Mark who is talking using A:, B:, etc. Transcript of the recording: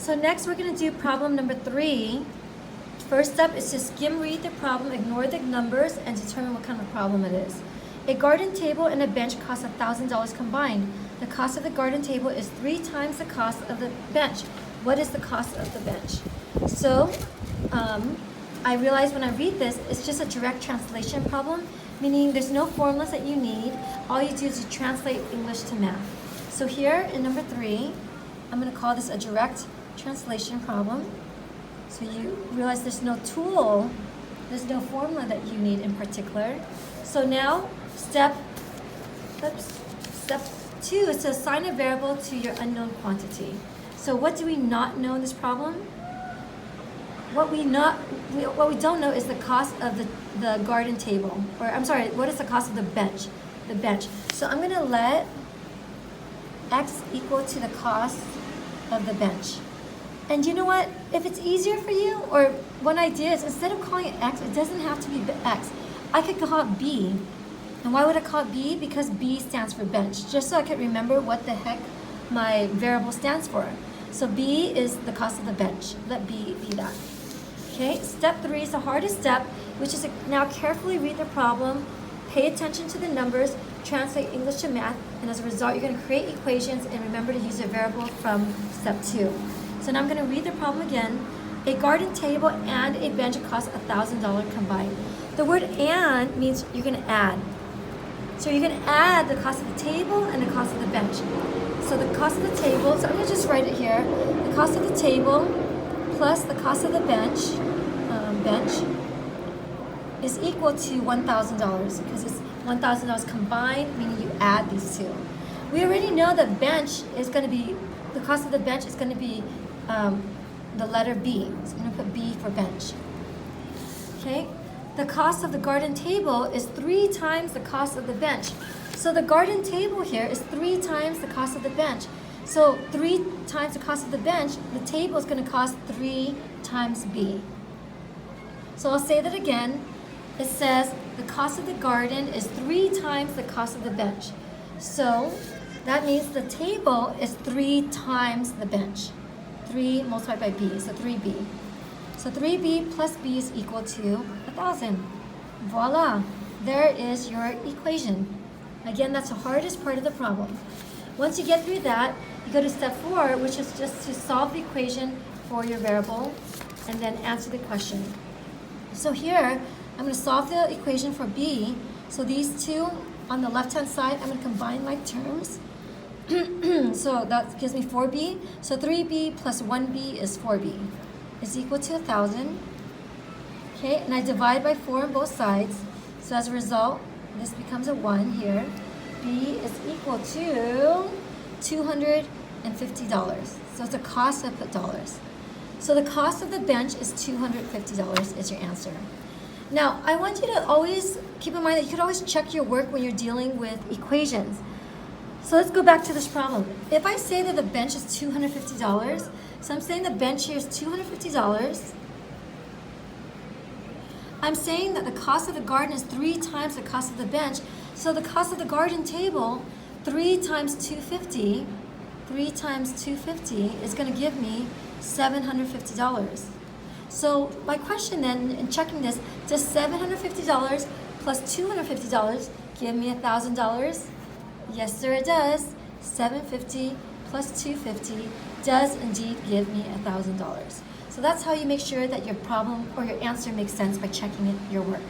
A: So next we're going to do problem number 3. First step is to skim read the problem, ignore the numbers, and determine what kind of problem it is. A garden table and a bench cost $1,000 combined. The cost of the garden table is 3 times the cost of the bench. What is the cost of the bench? So I realize when I read this, it's just a direct translation problem, meaning there's no formulas that you need. All you do is you translate English to math. So here in number 3, I'm going to call this a direct translation problem. So you realize there's no tool, there's no formula that you need in particular. So now step 2 is to assign a variable to your unknown quantity. So what do we not know in this problem? What we don't know is the cost of the garden table, or I'm sorry, what is the cost of the bench? The bench. So I'm going to let x equal to the cost of the bench. And you know what? If it's easier for you, or one idea is instead of calling it x, it doesn't have to be x. I could call it b. And why would I call it b? Because b stands for bench, just so I could remember what the heck my variable stands for. So b is the cost of the bench. Let b be that. Okay, step 3 is the hardest step, which is to now carefully read the problem, pay attention to the numbers, translate English to math, and as a result, you're going to create equations and remember to use a variable from step 2. So now I'm going to read the problem again. A garden table and a bench cost $1,000 combined. The word and means you're going to add. So you're going to add the cost of the table and the cost of the bench. So the cost of the table, so I'm going to just write it here. The cost of the table plus the cost of the bench is equal to $1,000 because it's $1,000 combined, meaning you add these two. We already know that bench is going to be, the cost of the bench is going to be the letter B. So I'm going to put B for bench. Okay, the cost of the garden table is 3 times the cost of the bench. So the garden table here is 3 times the cost of the bench. So 3 times the cost of the bench, the table is going to cost 3 times B. So I'll say that again. It says the cost of the garden is 3 times the cost of the bench. So that means the table is 3 times the bench. 3 multiplied by b, so 3b. So 3b plus b is equal to 1,000. Voila, there is your equation. Again, that's the hardest part of the problem. Once you get through that, you go to step 4, which is just to solve the equation for your variable and then answer the question. So here, I'm going to solve the equation for b. So these two on the left-hand side, I'm going to combine like terms. So that gives me 4b. So 3b plus 1b is 4b. Is equal to 1,000. Okay, and I divide by 4 on both sides. So as a result, this becomes a 1 here. B is equal to $250. So it's a cost, I put dollars. So the cost of the bench is $250 is your answer. Now, I want you to always keep in mind that you could always check your work when you're dealing with equations. So let's go back to this problem. If I say that the bench is $250, so I'm saying the bench here is $250. I'm saying that the cost of the garden is 3 times the cost of the bench. So the cost of the garden table, 3 times 250, 3 times 250 is going to give me $750. So my question then, in checking this, does $750 plus $250 give me $1,000? Yes, sir, it does. $750 plus $250 does indeed give me $1,000. So that's how you make sure that your problem or your answer makes sense by checking your work.